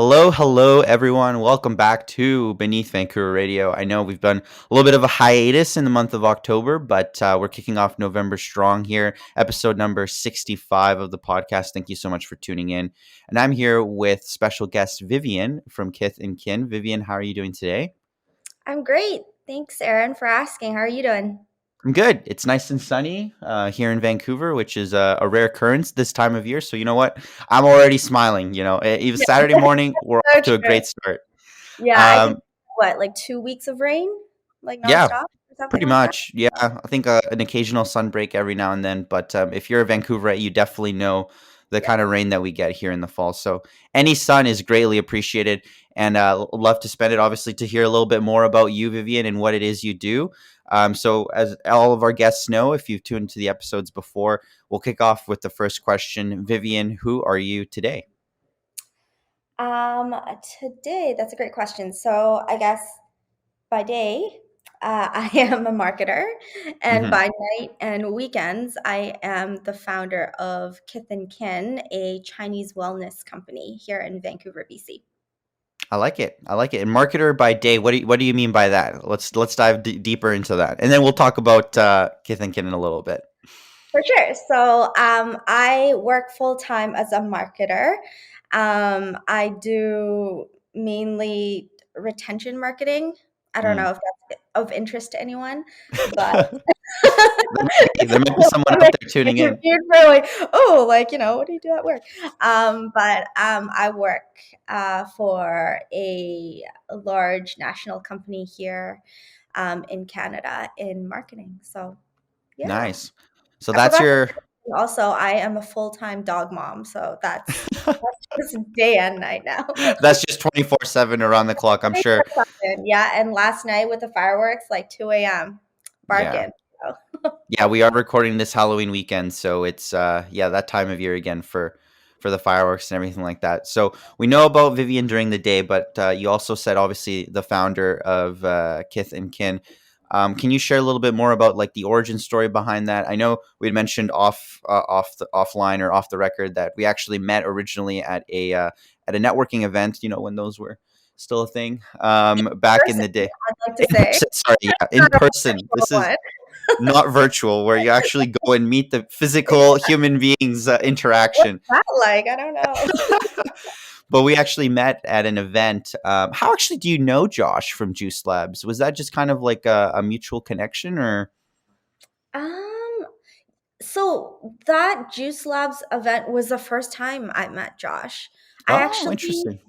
Hello, everyone. Welcome back to Beneath Vancouver Radio. I know we've done a little bit of a hiatus in the month of October, but we're kicking off November strong here, episode number 65 of the podcast. Thank you so much for tuning in. And I'm here with special guest Vivian from Kitthinkin. Vivian, how are you doing today? I'm great. Thanks, Aaron, for asking. How are you doing? I'm good. It's nice and sunny here in Vancouver, which is a rare occurrence this time of year. So you know what? I'm already smiling. Even Yeah, Saturday morning, we're so off to a true. great start. Yeah, I think Um, like 2 weeks of rain, like yeah, nonstop or something pretty like that. much. Yeah, I think an occasional sun break every now and then. But if you're a Vancouverite, you definitely know the Yeah. kind of rain that we get here in the fall. So any sun is greatly appreciated, and love to spend it. Obviously, to hear a little bit more about you, Vivian, and what it is you do. So as all of our guests know, if you've tuned to the episodes before, we'll kick off with the first question. Vivian, who are you today? Um, Today, that's a great question. So I guess by day, I am a marketer, and Hmm. by night and weekends, I am the founder of Kitthinkin, a Chinese wellness company here in Vancouver, BC. I like it. I like it. And marketer by day. What do you mean by that? Let's dive deeper into that, and then we'll talk about Kitthinkin in a little bit. For sure. So I work full time as a marketer. I do mainly retention marketing. I don't Mm. know if that's of interest to anyone, but There might be someone out there tuning in. you're probably like, oh, what do you do at work? But I work for a large national company here in Canada in marketing. So yeah. Nice. So I that's forgot to your. mention also, I am a full-time dog mom, so that's just day and night now. That's just 24/7 around the clock. I'm sure. 24/7, yeah, and last night with the fireworks, like 2 a.m. Yeah. barking. So Yeah, we are recording this Halloween weekend, so it's yeah, that time of year again for the fireworks and everything like that. So we know about Vivian during the day, but you also said obviously the founder of Kith and Kin. Can you share a little bit more about like the origin story behind that? I know we had mentioned offline or off the record that we actually met originally at a networking event. You know, when those were still a thing back in person, the day. I'd like to In say, person, sorry, yeah, in not a person. virtual This is one. not virtual, where you actually go and meet the physical human beings What's interaction. that like? I don't know. But we actually met at an event. How actually do you know Josh from Juice Labs? Was that just kind of like a mutual connection, or? Um, so that Juice Labs event was the first time I met Josh. I Oh, actually interesting.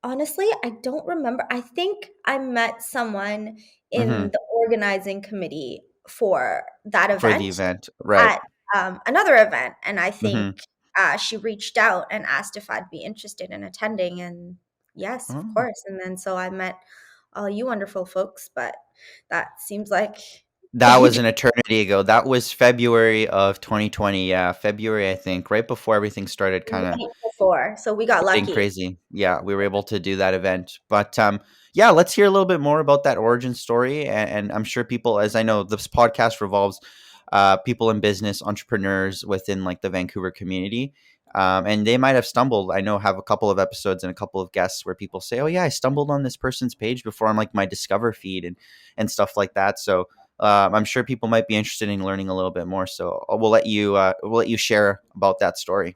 Honestly, I don't remember. I think I met someone in Hmm. the organizing committee for that For the event event, right? at another event, and I think Hmm. she reached out and asked if I'd be interested in attending, and yes, of Oh. course. And then so I met all you wonderful folks, but that seems like That was ages an eternity ago. That was February of 2020. Yeah, February, I think, right before everything started kind of right before. So we got getting lucky. crazy. Yeah, we were able to do that event. But yeah, let's hear a little bit more about that origin story. And I'm sure people, as I know, this podcast revolves people in business, entrepreneurs within like the Vancouver community. And they might have stumbled. I know have a couple of episodes and a couple of guests where people say, "Oh yeah, I stumbled on this person's page before on like my Discover feed and stuff like that." So I'm sure people might be interested in learning a little bit more. So we'll let you share about that story.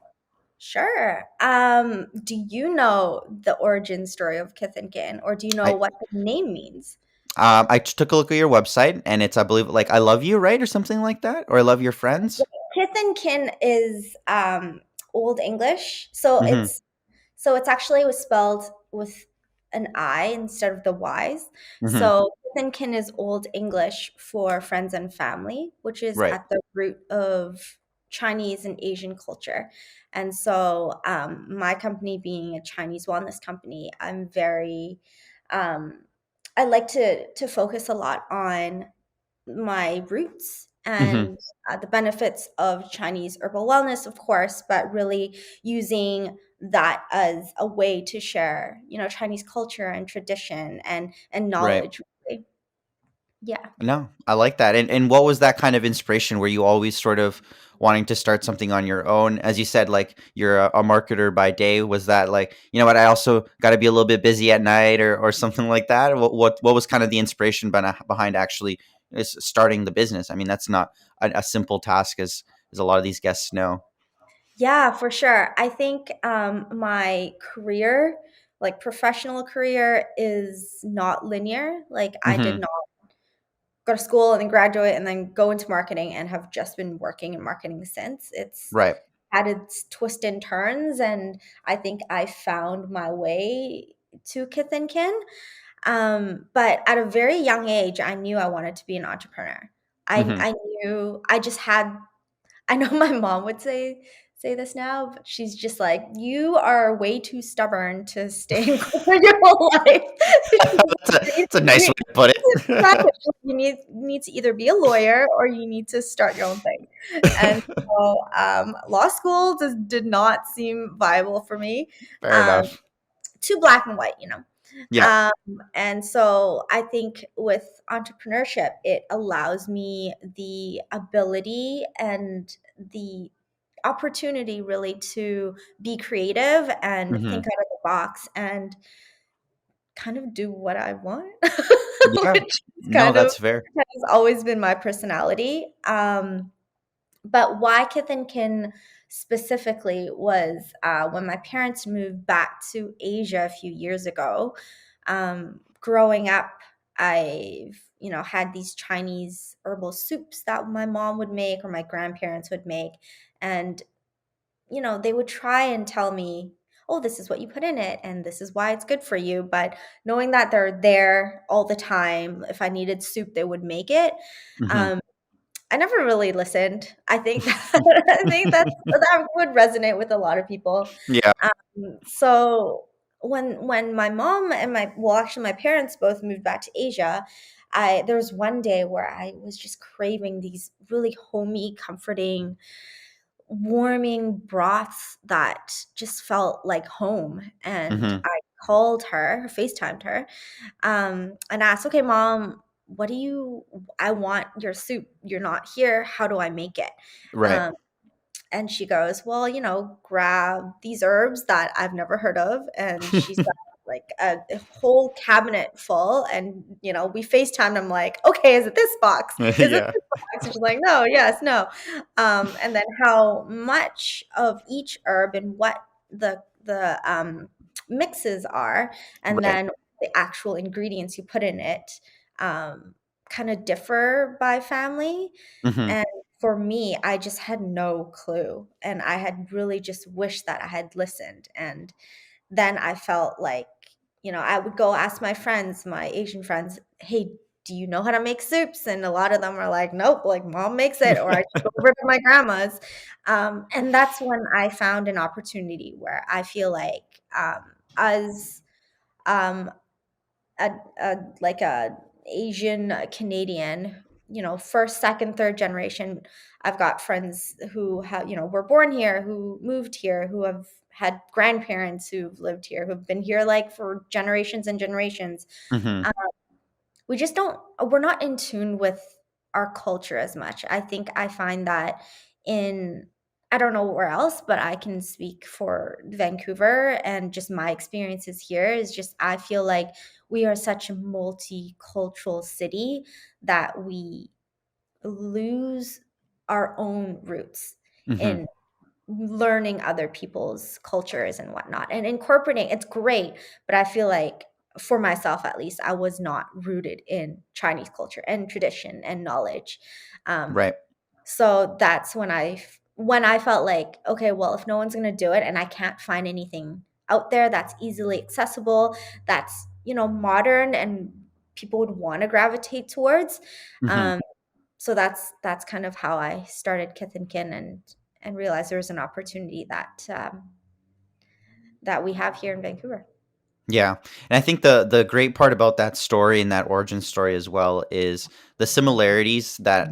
Sure. Do you know the origin story of Kitthinkin, or do you know I what the name means? took a look at your website, and it's, I believe, like "I love you," right, or something like that, or "I love your friends." Kitthinkin is Old English, so Hmm. it's actually was spelled with an I instead of the Y's. Hmm. So Kitthinkin is Old English for friends and family, which is Right. at the root of Chinese and Asian culture. And so my company being a Chinese wellness company, I'm very um, I like to focus a lot on my roots Hmm. and the benefits of Chinese herbal wellness, of course, but really using that as a way to share, Chinese culture and tradition and Right. knowledge. Really. Yeah. No, I like that. And what was that kind of inspiration? Were you always sort of wanting to start something on your own? As you said, like you're a marketer by day. Was that like, you know what, I also got to be a little bit busy at night or something like that? What was kind of the inspiration behind actually starting the business? I mean, that's not a simple task as a lot of these guests know. Yeah, for sure. I think my career, like professional career, is not linear. Like I did Hmm. not go to school and then graduate and then go into marketing and have just been working in marketing since. It's Right. had its twists and turns, and I think I found my way to Kitthinkin. But at a very young age, I knew I wanted to be an entrepreneur. Hmm. I knew I just had I know my mom would say this now, but she's just like, "You are way too stubborn to stay in corporate your whole life." That's a nice way to put Exactly. it. You need to either be a lawyer or you need to start your own thing. And so, law school did not seem viable for me. Fair Um, enough. Too black and white, you know? Yeah. And so I think with entrepreneurship, it allows me the ability and the opportunity really to be creative and think Hmm. out of the box and kind of do what I want, Yeah. which is No, that's fair. has always been my personality. But why Kitthinkin specifically was when my parents moved back to Asia a few years ago. Growing up, I've had these Chinese herbal soups that my mom would make or my grandparents would make, and they would try and tell me, "Oh, this is what you put in it, and this is why it's good for you." But knowing that they're there all the time, if I needed soup, they would make it. Hmm. Um, I never really listened. I think that would resonate with a lot of people. Yeah. So when my mom and actually my parents both moved back to Asia, I there was one day where I was just craving these really homey, comforting, warming broths that just felt like home. And Hmm. I called her, FaceTimed her, and asked, "Okay, mom, what do you I want your soup. You're not here. How do I make it?" Right. Um, and she goes, "Well, grab these herbs that I've never heard of." And she's got like a whole cabinet full. And, we FaceTimed. I'm like, "Okay, is it this box? Is it Yeah. this box?" And she's like, "No, yes, no." And then how much of each herb and what the mixes are, and Right. then the actual ingredients you put in it, um, kind of differ by family. Hmm. And for me, I just had no clue, and I had really just wished that I had listened. And then I felt like, I would go ask my friends, my Asian friends, "Hey, do you know how to make soups?" And a lot of them are like, "Nope, like mom makes it," or I just go over to my grandma's. And that's when I found an opportunity where I feel like, as um, a Asian Canadian, first, second, third generation. I've got friends who have, were born here, who moved here, who have had grandparents who've lived here, who've been here like for generations and generations. Hmm. Um, we're not in tune with our culture as much. I think I find that in I don't know where else, but I can speak for Vancouver and just my experiences here is just I feel like we are such a multicultural city that we lose our own roots Hmm. in learning other people's cultures and whatnot and incorporating. It's great, but I feel like for myself at least, I was not rooted in Chinese culture and tradition and knowledge. um, Right. so that's when I felt like, okay, well, if no one's going to do it and I can't find anything out there that's easily accessible, that's modern and people would want to gravitate towards. Hmm. um, so that's kind of how I started Kitthinkin and realized there was an opportunity that we have here in Vancouver. Yeah. And I think the great part about that story and that origin story as well is the similarities that,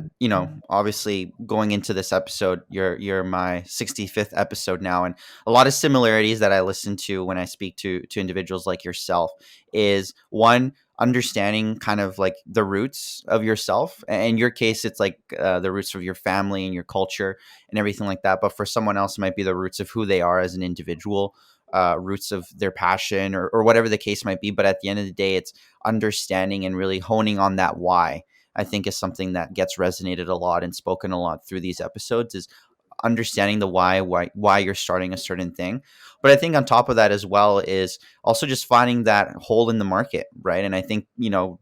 obviously going into this episode, you're my 65th episode now, and a lot of similarities that I listen to when I speak to individuals like yourself is one, understanding kind of like the roots of yourself. In your case, it's like the roots of your family and your culture and everything like that. But for someone else, it might be the roots of who they are as an individual, roots of their passion, or whatever the case might be. But at the end of the day, it's understanding and really honing on that why. I think is something that gets resonated a lot and spoken a lot through these episodes, is understanding the why you're starting a certain thing. But I think on top of that as well is also just finding that hole in the market, right? And I think,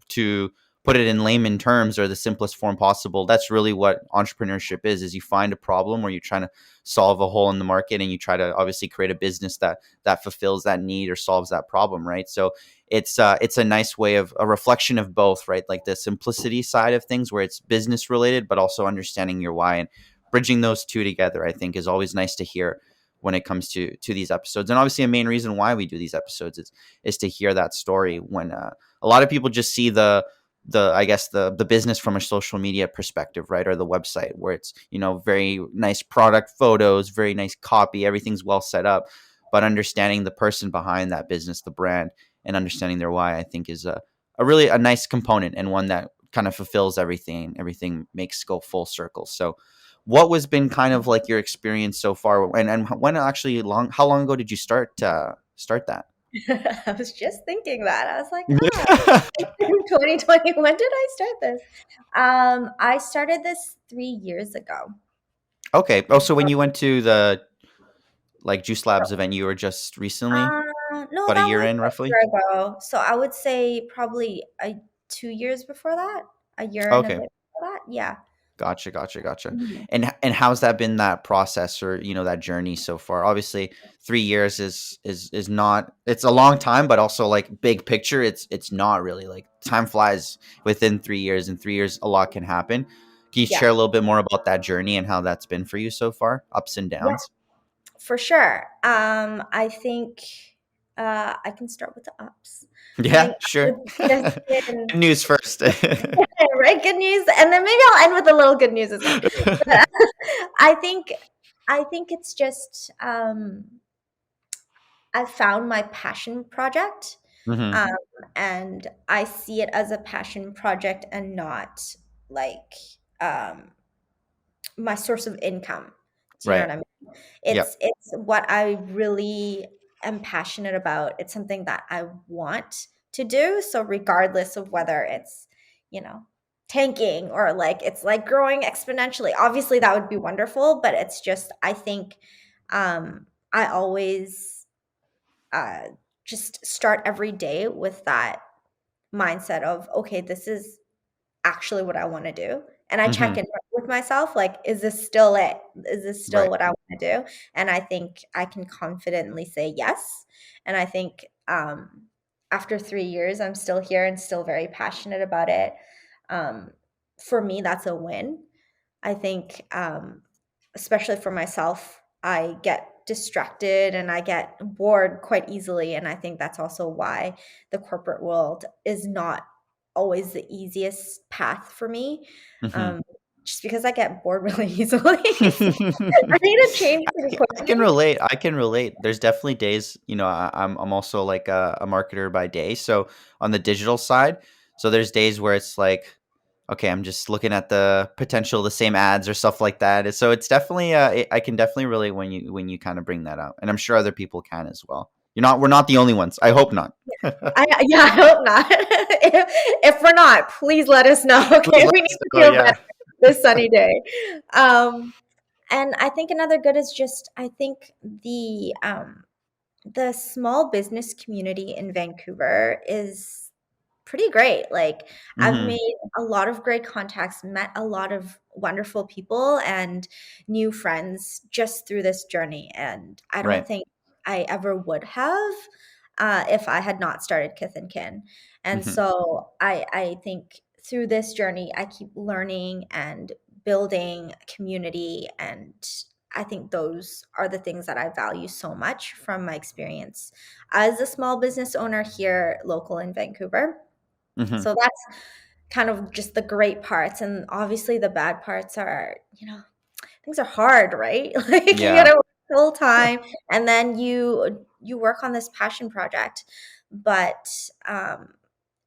to put it in layman terms, or the simplest form possible, that's really what entrepreneurship is you find a problem where you're trying to solve a hole in the market, and you try to obviously create a business that fulfills that need or solves that problem, right? So it's a nice way of a reflection of both, right? Like the simplicity side of things where it's business related, but also understanding your why, and bridging those two together, I think, is always nice to hear when it comes to these episodes. And obviously a main reason why we do these episodes is to hear that story, when a lot of people just see the I guess the business from a social media perspective, right? Or the website, where it's, very nice product photos, very nice copy, everything's well set up. But understanding the person behind that business, the brand, and understanding their why, I think is a really a nice component, and one that kind of fulfills everything. Everything makes go full circle. So what was been kind of like your experience so far, and when actually how long ago did you start that? I was just thinking that. I was like, 2020. When did I start this? I started this 3 years ago. Okay. Oh, so when you went to the like Juice Labs event, you were just recently, No, about a that year was in, a roughly? year ago. So I would say probably 2 years before that, a year and a Okay. bit before that. Yeah. Gotcha, gotcha, gotcha. Mhm. And how's that been, that process, or that journey so far? Obviously, 3 years is not, it's a long time, but also like big picture, it's not really, like, time flies within 3 years. In 3 years, a lot can happen. Can you Yeah. share a little bit more about that journey and how that's been for you so far, ups and Yeah, downs? for sure. I think I can start with the ups. I Yeah, think sure. just Good been news first. right, good news, and then maybe I'll end with a little good news as well. But I think I think it's just I found my passion project, Hmm. um, and I see it as a passion project and not like um, my source of income. Do you know Right. what I mean? Yep. It's what I really am passionate about. It's something that I want to do. So regardless of whether it's, you know, tanking or like it's like growing exponentially, obviously that would be wonderful. But it's just I think I always uh, just start every day with that mindset of okay, this is actually what I want to do. And I check Hmm. in with myself like, is this still it? Is this still Right. what I want to do? And I think I can confidently say yes. And I think after 3 years, I'm still here and still very passionate about it. Um, for me, that's a win. I think, especially for myself, I get distracted and I get bored quite easily. And I think that's also why the corporate world is not always the easiest path for me, Hmm. um, just because I get bored really easily. So I need to change pretty I can quickly. relate. I can relate. There's definitely days, I'm also like a marketer by day. So on the digital side, so there's days where it's like, okay, I'm just looking at the potential, the same ads or stuff like that. So it's definitely, I can definitely relate when you kind of bring that up, and I'm sure other people can as well. We're not the only ones. I hope not. Yeah, I hope not. If we're not, please let us know. Please Okay, let we us need to know. feel Yeah. better this sunny day. Um, and I think another good is just I think the small business community in Vancouver is pretty great. Like I've Hmm. made a lot of great contacts, met a lot of wonderful people and new friends just through this journey. And I don't Right. think I ever would have if I had not started Kitthinkin. And Hmm. so I think through this journey, I keep learning and building community and I think those are the things that I value so much from my experience as a small business owner here local in Vancouver. Hmm. So that's kind of just the great parts. And obviously the bad parts are, things are hard, right? Like you Yeah. gotta work full time and then you work on this passion project. But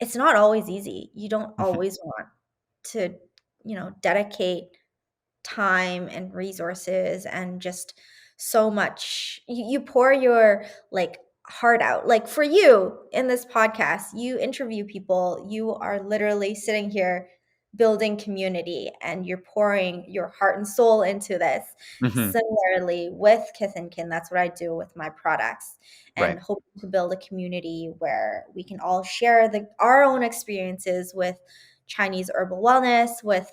it's not always easy. You don't Hmm. always want to, dedicate time and resources and just so much. You pour your like heart out. Like for you in this podcast, you interview people, you are literally sitting here building community and you're pouring your heart and soul into this. Hmm. Similarly with Kitthinkin, that's what I do with my products, Right. and hope to build a community where we can all share our own experiences with Chinese herbal wellness, with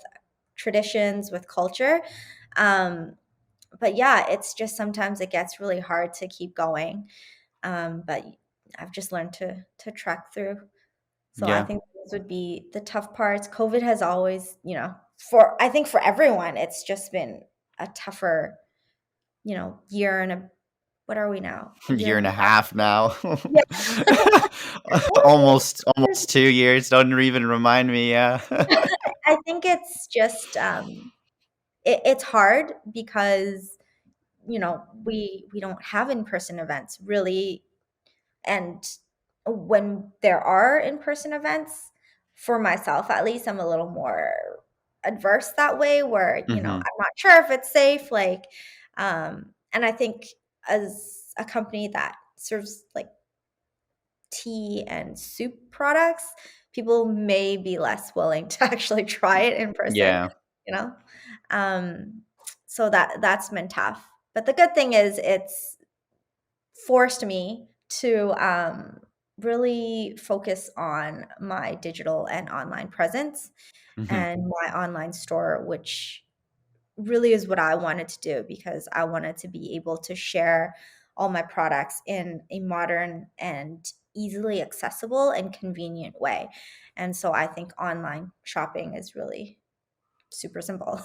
traditions, with culture. Um, but yeah, it's just sometimes it gets really hard to keep going. But I've just learned to trek through. So I Yeah. think those would be the tough parts. COVID has always, for I think for everyone, it's just been a tougher, year and a what are we now? A year Year and and a a half now. yeah. Almost 2 years. Don't even remind me. Yeah. I think it's just it's hard because we don't have in-person events really. And when there are in-person events, for myself at least, I'm a little more adverse that way, where Hmm. I'm not sure if it's safe, like and I think as a company that serves like tea and soup products, people may be less willing to actually try it in person, Yeah. you know um so that's been tough. But the good thing is it's forced me to really focus on my digital and online presence Hmm. and my online store, which really is what I wanted to do, because I wanted to be able to share all my products in a modern and easily accessible and convenient way. And so I think online shopping is really super simple.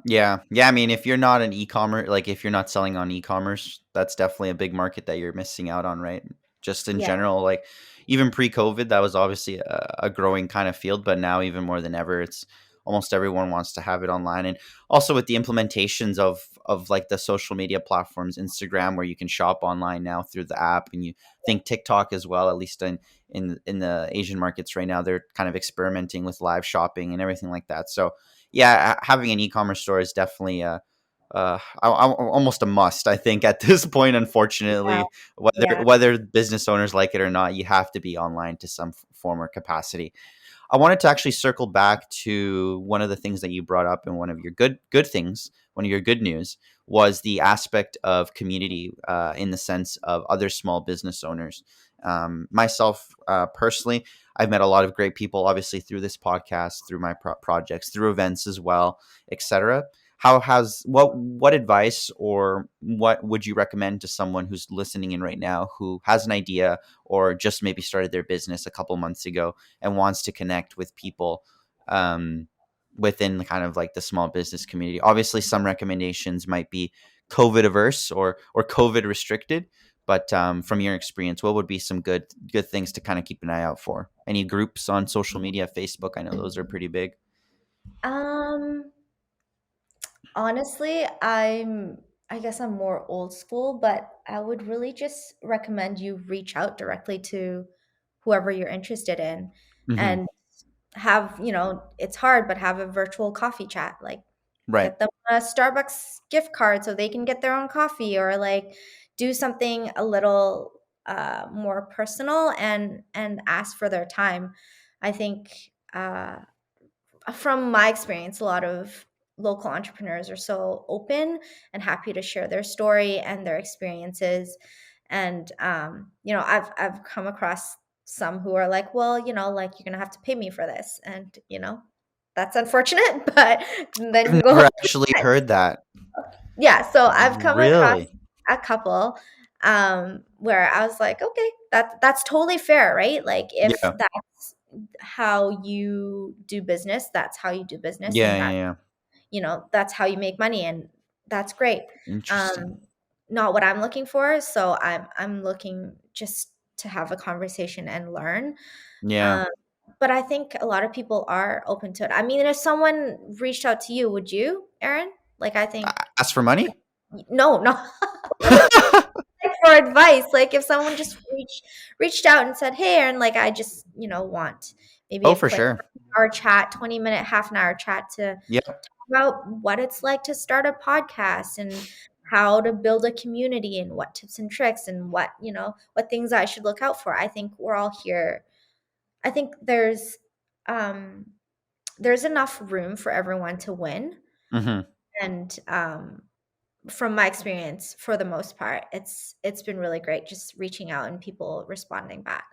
Yeah. Yeah. I mean, if you're not an e-commerce, like if you're not selling on e-commerce, that's definitely a big market that you're missing out on, right? Just in Yeah. general, like even pre-COVID, that was obviously a growing kind of field, but now even more than ever, it's almost everyone wants to have it online. And also with the implementations of like the social media platforms, Instagram, where you can shop online now through the app, and you think TikTok as well, at least in the Asian markets right now, they're kind of experimenting with live shopping and everything like that. So yeah, having an e-commerce store is definitely almost a must. I think at this point, Yeah. unfortunately, Yeah. whether business owners like it or not, you have to be online to some form or capacity. I wanted to actually circle back to one of the things that you brought up, and one of your good things, one of your good news, was the aspect of community, in the sense of other small business owners. Myself, personally, I've met a lot of great people, obviously through this podcast, through my projects, through events as well, etc. How has what advice or what would you recommend to someone who's listening in right now, who has an idea or just maybe started their business a couple months ago and wants to connect with people, um, within the kind of like the small business community? Obviously, some recommendations might be COVID averse or COVID restricted, but from your experience, what would be some good things to kind of keep an eye out for? Any groups on social media, Facebook? I know those are pretty big. Um, Honestly, I guess I'm more old school, but I would really just recommend you reach out directly to whoever you're interested in Hmm. and have, it's hard, but have a virtual coffee chat. Like Right. get them a Starbucks gift card so they can get their own coffee, or like do something a little more personal and ask for their time. I think from my experience, a lot of local entrepreneurs are so open and happy to share their story and their experiences. And I've come across some who are like, well, like you're gonna have to pay me for this, and that's unfortunate, but then I've you go never home. actually heard that. Yeah, so I've come across Really? a couple where I was like, okay, that's totally fair, right? Like if Yeah. that's how you do business, that's how you do business, Yeah. and Yeah. Yeah. that's how you make money. And That's great. Interesting. Um, Not what I'm looking for, so I'm looking just to have a conversation and learn. Yeah. Um, but I think a lot of people are open to it. I mean, if someone reached out to you, would you, Aaron? Like, I think Ask for money? no, no, like for advice. Like, if someone just reached out and said, "Hey, Aaron, like, I just want maybe Oh, a for quick sure. hour chat, 20-minute, half an hour chat to Yeah. about what it's like to start a podcast and how to build a community and what tips and tricks and what things I should look out for." I think we're all here. I think um there's enough room for everyone to win. Hmm. And from my experience, for the most part, it's been really great just reaching out and people responding back.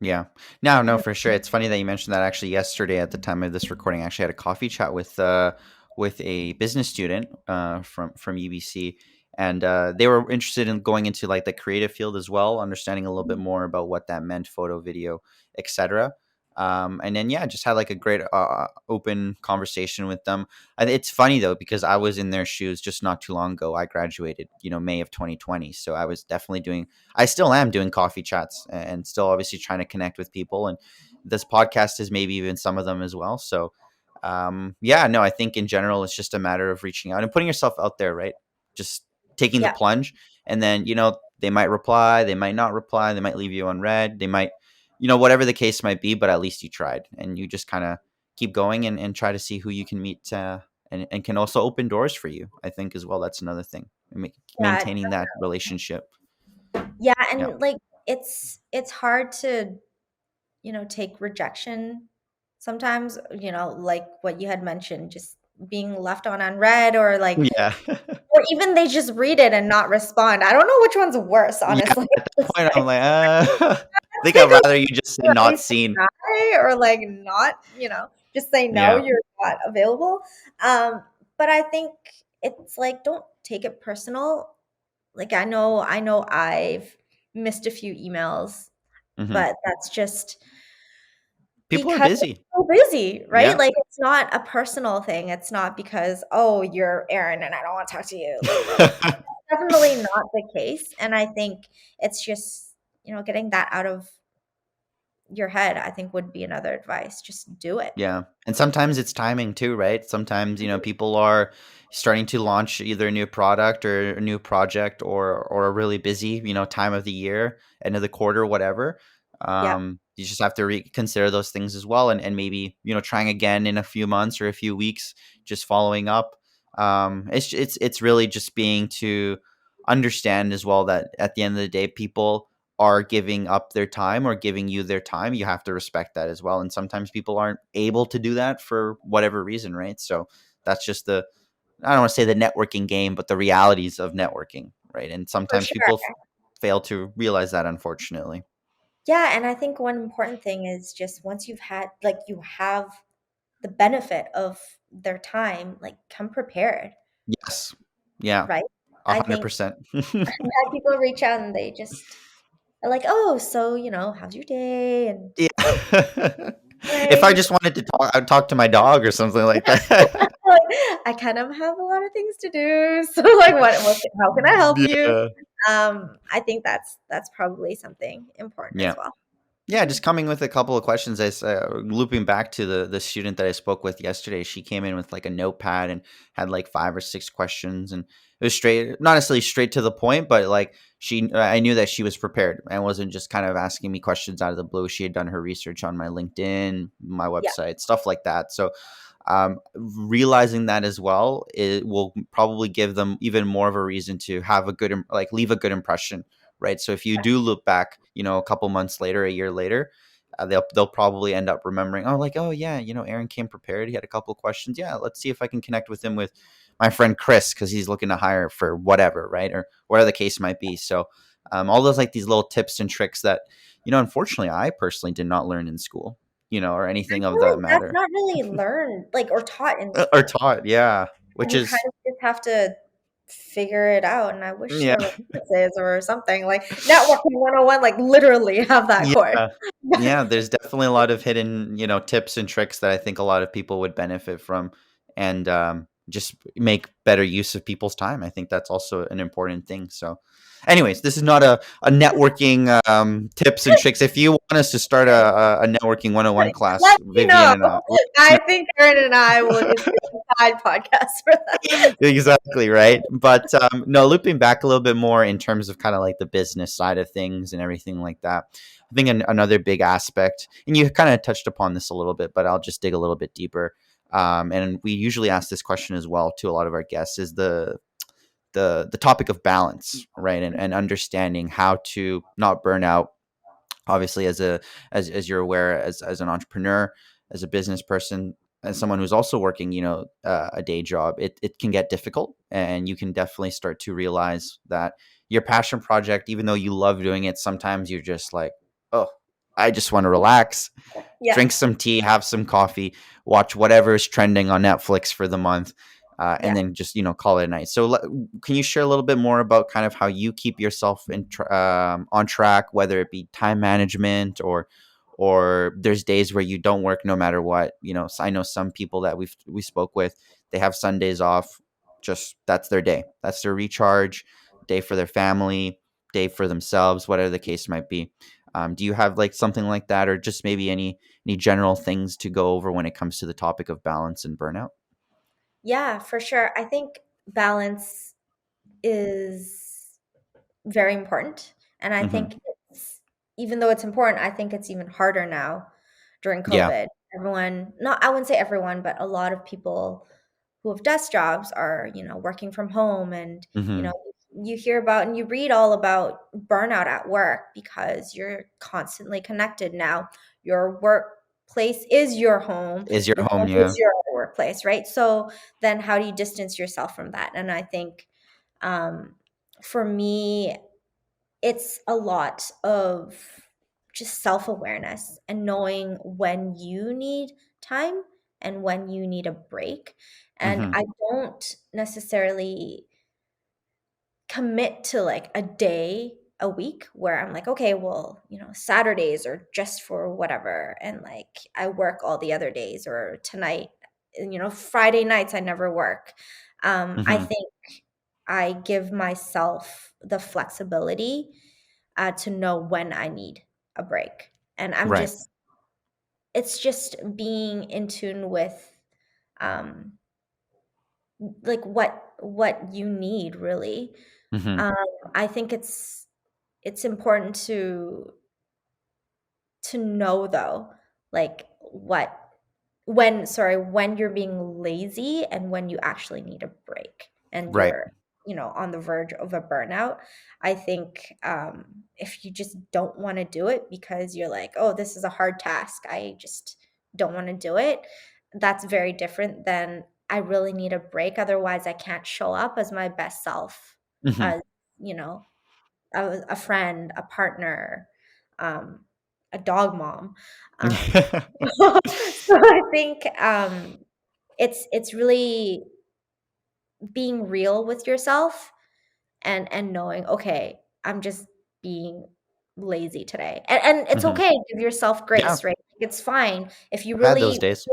Yeah. No, no, for sure. It's funny that you mentioned that. Actually, yesterday at the time of this recording, I actually had a coffee chat with a business student from UBC, and they were interested in going into like the creative field as well, understanding a little bit more about what that meant, photo, video, etc. And then yeah, just had like a great open conversation with them. It's funny though because I was in their shoes just not too long ago. I graduated, May of 2020, so I was definitely doing I still am doing coffee chats and still obviously trying to connect with people. And this podcast is maybe even some of them as well. So, yeah, no, I think in general, it's just a matter of reaching out and putting yourself out there, right? Just taking the Yeah, plunge. And then, they might reply, they might not reply, they might leave you unread, they might, whatever the case might be, but at least you tried and you just kind of keep going and try to see who you can meet and can also open doors for you, I think, as well. That's another thing. yeah, Maintaining that relationship. yeah, Yeah. and like it's hard to take rejection sometimes, like what you had mentioned, just being left on unread, or like, Yeah. or even they just read it and not respond. I don't know which one's worse, Yeah, honestly. at that It's point, I'm like, like, I think think I'd of rather you just say at not least seen. try, or like not, just say no, Yeah. you're not available. But I think it's like, don't take it personal. Like, I know I've missed a few emails, Hmm. but that's just People are because it's busy. so busy, right? Yeah. Like, it's not a personal thing. It's not because, "Oh, you're Aaron and I don't wanna talk to you." Like, definitely not the case, and I think it's just, getting that out of your head, I think, would be another advice. Just do it. Yeah. And sometimes it's timing too, right? Sometimes, people are starting to launch either a new product or a new project or a really busy, time of the year, end of the quarter, whatever. Yeah, You just have to reconsider those things as well and maybe, trying again in a few months or a few weeks, just following up. It's really just being to understand as well that at the end of the day, people are giving up their time or giving you their time. You have to respect that as well. And sometimes people aren't able to do that for whatever reason, right? So that's just I don't want to say the networking game, but the realities of networking, right? And for sometimes sure. people fail to realize that, unfortunately. Yeah, and I think one important thing is, just once you have the benefit of their time, like, come prepared, Yes. Yeah. right? I think 100%. that people reach out and they just are like, "Oh, so, how's your day?" And Yeah. If I like, just wanted to talk, I'd talk to my dog or something like that. I kind of have a lot of things to do. So, like, how can I help you? Yeah. I think that's probably something important as Yeah. well. Yeah, just coming with a couple of questions. Looping back to the student that I spoke with yesterday. She came in with like a notepad and had like 5 or 6 questions, and it was straight, not necessarily straight to the point, but like I knew that she was prepared and wasn't just kind of asking me questions out of the blue. She had done her research on my LinkedIn, my Yeah, website, stuff like that. So realizing that as well, it will probably give them even more of a reason to have a like leave a good impression, right? So if you do look back, a couple months later, a year later, they'll probably end up remembering, oh, like, oh yeah, Aaron came prepared. He had a couple of questions. Yeah, let's see if I can connect with him with my friend Chris because he's looking to hire for whatever, right, or whatever the case might be. So all those like these little tips and tricks that unfortunately I personally did not learn in school, or I anything of feel that like that's matter. not really learned, like, or taught in Or school. taught, yeah, which You kind is of just have to figure it out, and I wish yeah, there were courses or something like Networking 101, like, literally have that course. yeah, yeah. There's definitely a lot of hidden, tips and tricks that I think a lot of people would benefit from, and just make better use of people's time. I think that's also an important thing. So anyways, this is not a networking tips and tricks. If you want us to start a networking 101 class, Let me know. Vivian and let us I know. think Aaron and I will just do a side podcast for that. Exactly, right. But no, looping back a little bit more in terms of kind of like the business side of things and everything like that. I think another big aspect, and you kind of touched upon this a little bit, but I'll just dig a little bit deeper. And we usually ask this question as well to a lot of our guests: is the topic of balance, right? And understanding how to not burn out. Obviously, as you're aware, as an entrepreneur, as a business person, as someone who's also working, a day job, it can get difficult, and you can definitely start to realize that your passion project, even though you love doing it, sometimes you're just like, oh, I just want to relax, Yeah. drink some tea, have some coffee, watch whatever is trending on Netflix for the month, and Yeah. then just call it a night. So, can you share a little bit more about kind of how you keep yourself on track, whether it be time management or there's days where you don't work no matter what? So I know some people that we spoke with, they have Sundays off. Just that's their day. That's their recharge day for their family, day for themselves, whatever the case might be. Do you have like something like that, or just maybe any general things to go over when it comes to the topic of balance and burnout? Yeah, for sure. I think balance is very important. And I Hmm. think it's, even though it's important, I think it's even harder now during Yeah. COVID. Everyone, not, I wouldn't say everyone, but a lot of people who have desk jobs are, working from home, and, Hmm. you hear about and you read all about burnout at work because you're constantly connected now. Your workplace is your home. Is your Your home? home Yeah. is your workplace, right? So then how do you distance yourself from that? And I think um, for me, it's a lot of just self-awareness and knowing when you need time and when you need a break. And Hmm. I don't necessarily commit to like a day a week where I'm like, okay, well, Saturdays are just for whatever. And like I work all the other days, or tonight, and, Friday nights I never work. I Hmm. think I give myself the flexibility to know when I need a break. And Right. it's just being in tune with um, like what you need really. Hmm. Um, I think it's important to know though, like when you're being lazy and when you actually need a break and Right. you're, on the verge of a burnout. I think if you just don't want to do it because you're like, oh, this is a hard task, I just don't want to do it, that's very different than I really need a break, otherwise I can't show up as my best self, Hmm. as you know a friend, a partner, um, a dog mom. Um, so I think it's really being real with yourself and knowing, okay, I'm just being lazy today, and it's Hmm. okay. Give yourself Yeah, grace, right? It's fine if you I've had those really, days.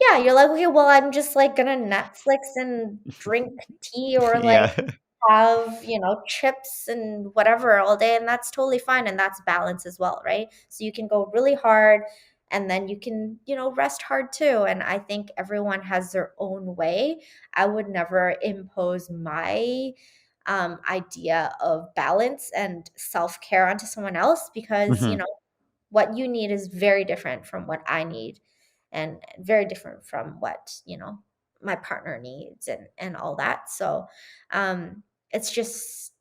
yeah, you're like, okay, well, I'm just like gonna Netflix and drink tea, or like Yeah. have, chips and whatever all day, and that's totally fine, and that's balance as well, right? So you can go really hard and then you can, rest hard too. And I think everyone has their own way. I would never impose my idea of balance and self-care onto someone else, because Hmm. what you need is very different from what I need, and very different from what my partner needs, and all that. So it's just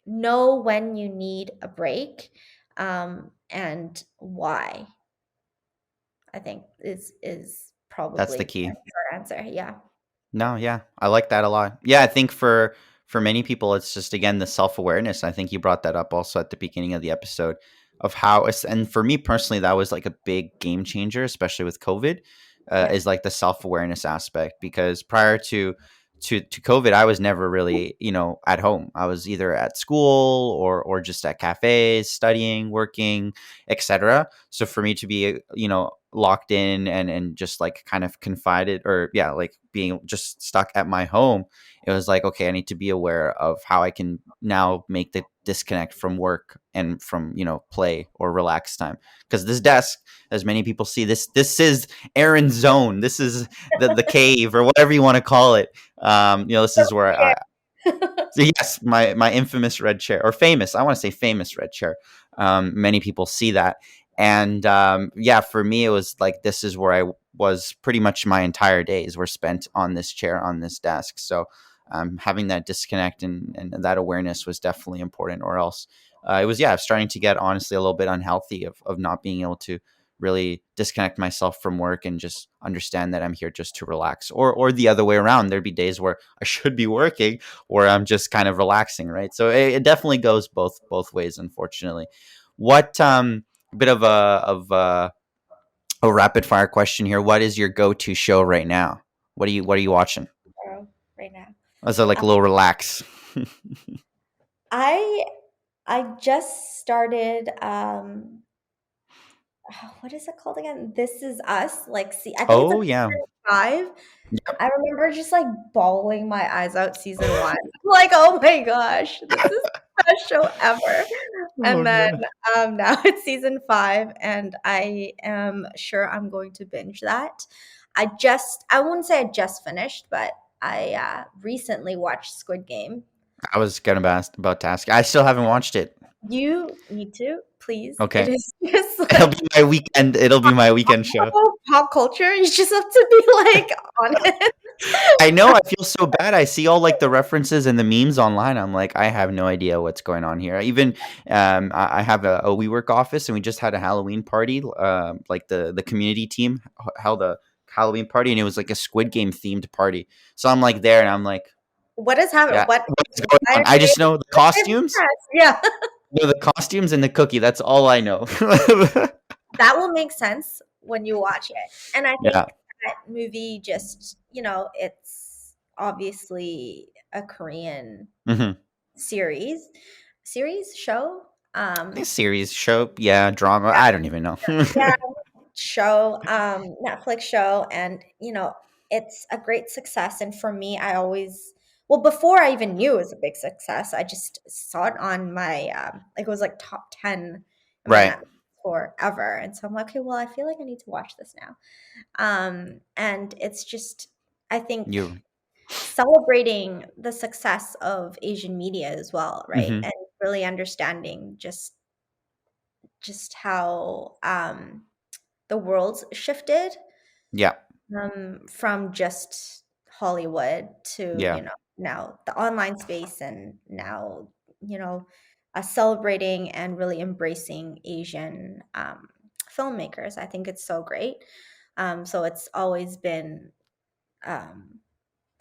know when you need a break, and why, I think is That's the probably key. my short answer. Yeah. No, yeah, I like that a lot. Yeah, I think for many people, it's just again the self awareness. I think you brought that up also at the beginning of the episode of how it's, and for me personally, that was like a big game changer, especially with COVID, Yeah. is like the self awareness aspect. Because prior to COVID, I was never really at home. I was either at school or just at cafes, studying, working, etc. So for me to be locked in and just like kind of confided, or yeah, like being just stuck at my home, it was like, okay, I need to be aware of how I can now make the disconnect from work and from, play or relax time. Because this desk, as many people see, this is Aaron's zone. This is the cave, or whatever you want to call it. This is where so yes, my infamous red chair, or famous. I want to say famous red chair. Many people see that, and yeah, for me, it was like this is where I was pretty much my entire days were spent on this chair, on this desk. So having that disconnect and that awareness was definitely important, or else it was, yeah, starting to get honestly a little bit unhealthy of not being able to really disconnect myself from work and just understand that I'm here just to relax, or the other way around. There'd be days where I should be working, or I'm just kind of relaxing, right? So it definitely goes both ways, unfortunately. What bit of a rapid fire question here. What is your go-to show right now? What are you watching? Right now. As a like a little relax. I I just started what is it called again? This Is Us. Like, see, I think it's Oh like yeah. season 5. Yep. I remember just like bawling my eyes out season 1. Like, oh my gosh, this is the best show ever. Oh And then god. now it's season 5, and I am sure I'm going to binge that. I wouldn't say I just finished, but I recently watched Squid Game. I was gonna about to ask. I still haven't watched it. You need to, please. It Okay. is just It'll like be my weekend. It'll be my weekend show. pop culture. You just have to be like on it. I know. I feel so bad. I see all like the references and the memes online. I'm like, I have no idea what's going on here. Even I have a WeWork office, and we just had a Halloween party. Like the community team held a Halloween party, and it was like a Squid Game themed party. So I'm like there, and I'm like, What is happening? yeah, what's going Why on? are I they just know the costumes. Yeah. The costumes and the cookie. That's all I know. That will make sense when you watch it. And I think Yeah. that movie just, it's obviously a Korean Hmm. series show. Series, show, yeah, drama. I don't even know. Yeah, show, Netflix show, and it's a great success. And for me, I always, well, before I even knew it was a big success, I just saw it on my like it was like top 10 in my Right. Netflix forever. And so I'm like, okay, well, I feel like I need to watch this now. And it's just, I think, You. celebrating the success of Asian media as well, right? Hmm. And really understanding just how the world's shifted, Yeah. from just Hollywood to, Yeah. now the online space, and now, celebrating and really embracing Asian filmmakers. I think it's so great. So it's always been um,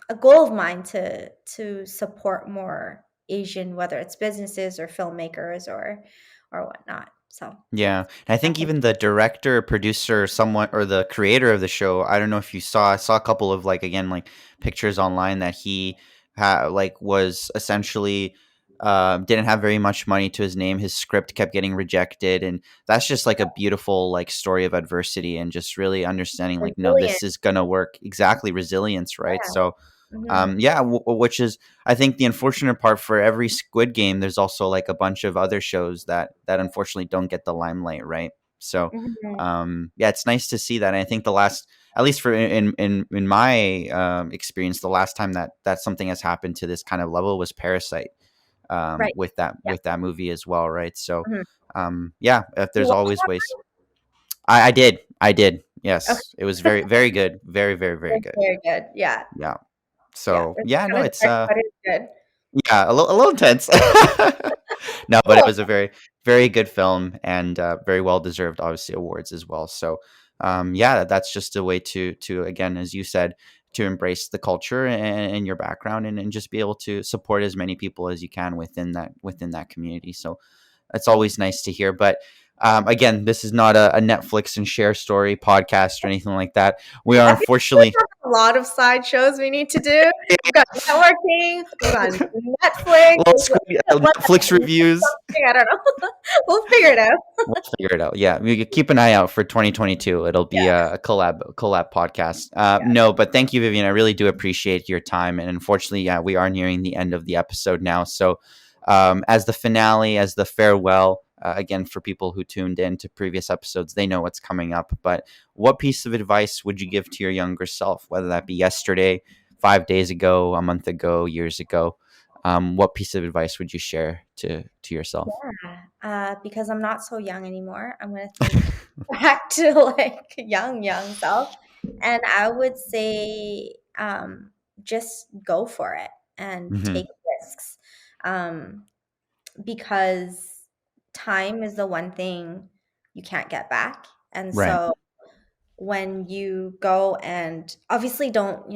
a goal of mine to support more Asian, whether it's businesses or filmmakers or whatnot. So Yeah. And I think definitely. even the director, producer, someone, or the creator of the show, I don't know if you saw, I saw a couple of like, again, like pictures online that he like was essentially didn't have very much money to his name. His script kept getting rejected. And that's just like a beautiful like story of adversity, and just really understanding like, no, Resilient. this is going to work. Exactly. Resilience. Right. Yeah. So Hmm. yeah, which is, I think, the unfortunate part for every Squid Game. There's also like a bunch of other shows that unfortunately don't get the limelight, right? So, Hmm. yeah, it's nice to see that. And I think the last, at least for in my experience, the last time that something has happened to this kind of level was Parasite, Right. Yeah. with that movie as well, right? So, Mhm. yeah, if You there's watched always that? ways. I did. Okay. Yes, it was very very good, very very very It's good. very good. Yeah. Yeah. Yeah. So It's yeah, no, kind of it's dark, but it's good. yeah, a little intense. No, but it Cool. was a very, very good film, and very well deserved, obviously, awards as well. So, yeah, that's just a way to again, as you said, to embrace the culture and your background, and just be able to support as many people as you can within that community. So it's always nice to hear. But again, this is not a Netflix and share story podcast or anything like that. We are I feel like unfortunately. a lot of side shows we need to do. We've got networking, we've got Netflix, Netflix reviews. I don't know. We'll figure it out. We'll figure it out. Yeah, we could keep an eye out for 2022. It'll be Yeah. a collab podcast. Yeah. No, but thank you, Vivian. I really do appreciate your time. And unfortunately, yeah, we are nearing the end of the episode now. So, as the finale, as the farewell, again, for people who tuned in to previous episodes, they know what's coming up. But what piece of advice would you give to your younger self, whether that be yesterday, 5 days ago, a month ago, years ago? What piece of advice would you share to yourself? Because I'm not so young anymore, I'm going to think back to like young self. And I would say just go for it and Hmm. take risks. Um, because time is the one thing you can't get back. And Right. so when you go and obviously don't,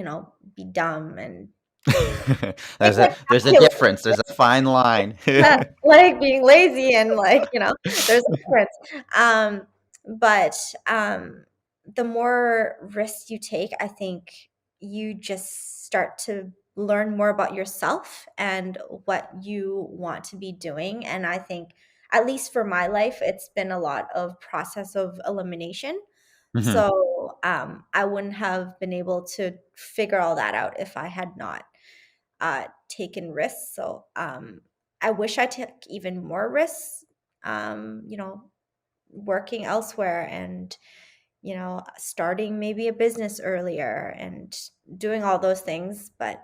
be dumb and there's like a difference. There's a fine line. like being lazy and like, there's a difference. But the more risks you take, I think you just start to learn more about yourself and what you want to be doing. And I think, at least for my life, it's been a lot of process of elimination. Hmm. So I wouldn't have been able to figure all that out if I had not taken risks. So I wish I took even more risks, working elsewhere and, starting maybe a business earlier and doing all those things. But,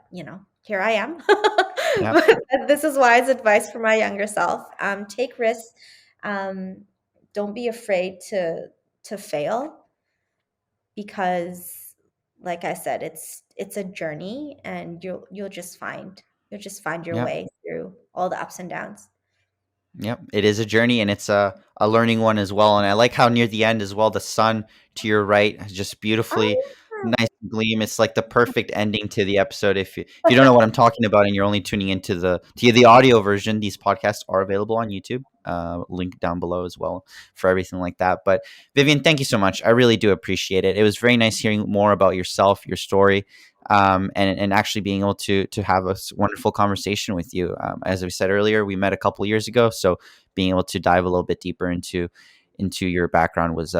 here I am. Yeah. But this is wise advice for my younger self. Take risks. Um, don't be afraid to fail because like I said, it's a journey and you'll just find your Yeah. way through all the ups and downs. Yep, it is a journey and it's a learning one as well. And I like how near the end as well, the sun to your right is just beautifully Oh, nice gleam. It's like the perfect ending to the episode. If you don't know what I'm talking about and you're only tuning into the audio version, these podcasts are available on YouTube. Link down below as well for everything like that. But Vivian, thank you so much. I really do appreciate it. It was very nice hearing more about yourself, your story, and actually being able to have a wonderful conversation with you. As we said earlier, we met a couple years ago, so being able to dive a little bit deeper into your background was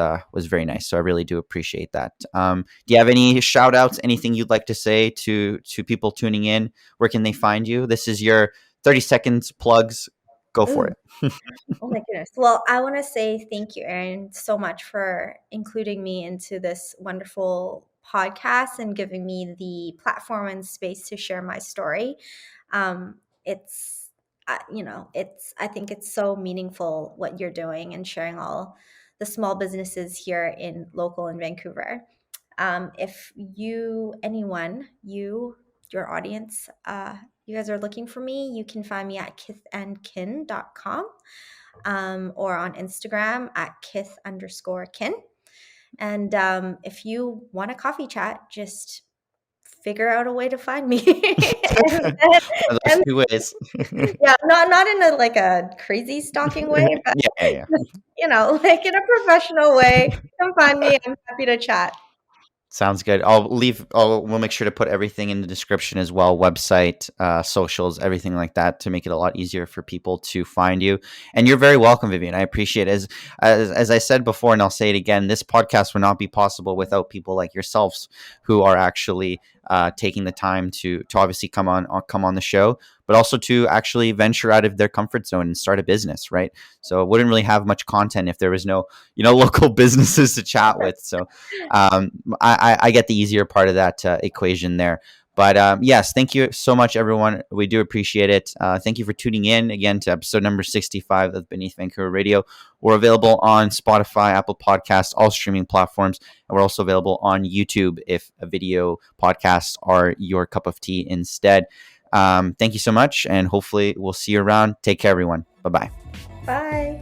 very nice. So I really do appreciate that. Do you have any shout outs, anything you'd like to say to people tuning in? Where can they find you? This is your 30 seconds plugs. Go for ooh. it. Oh my goodness. Well, I want to say thank you, Erin, so much for including me into this wonderful podcast and giving me the platform and space to share my story. It's, I think it's so meaningful what you're doing and sharing all the small businesses here in Vancouver. If your audience, you guys are looking for me, you can find me at kyth+kyn.com or on Instagram at kyth_kyn. And if you want a coffee chat, just figure out a way to find me. and, One and, of those and two ways. yeah, not in a like a crazy stalking way, but Yeah, yeah, yeah. just, like in a professional way. Come find me. I'm happy to chat. Sounds good. We'll make sure to put everything in the description as well, website, socials, everything like that, to make it a lot easier for people to find you. And you're very welcome, Vivian. I appreciate it. As I said before, and I'll say it again, this podcast would not be possible without people like yourselves who are actually taking the time to obviously come on the show, but also to actually venture out of their comfort zone and start a business, right? So it wouldn't really have much content if there was no local businesses to chat with. So I get the easier part of that equation there. But yes, thank you so much, everyone. We do appreciate it. Thank you for tuning in again to episode number 65 of Beneath Vancouver Radio. We're available on Spotify, Apple Podcasts, all streaming platforms. And we're also available on YouTube if a video podcasts are your cup of tea instead. Thank you so much. And hopefully we'll see you around. Take care, everyone. Bye-bye. Bye.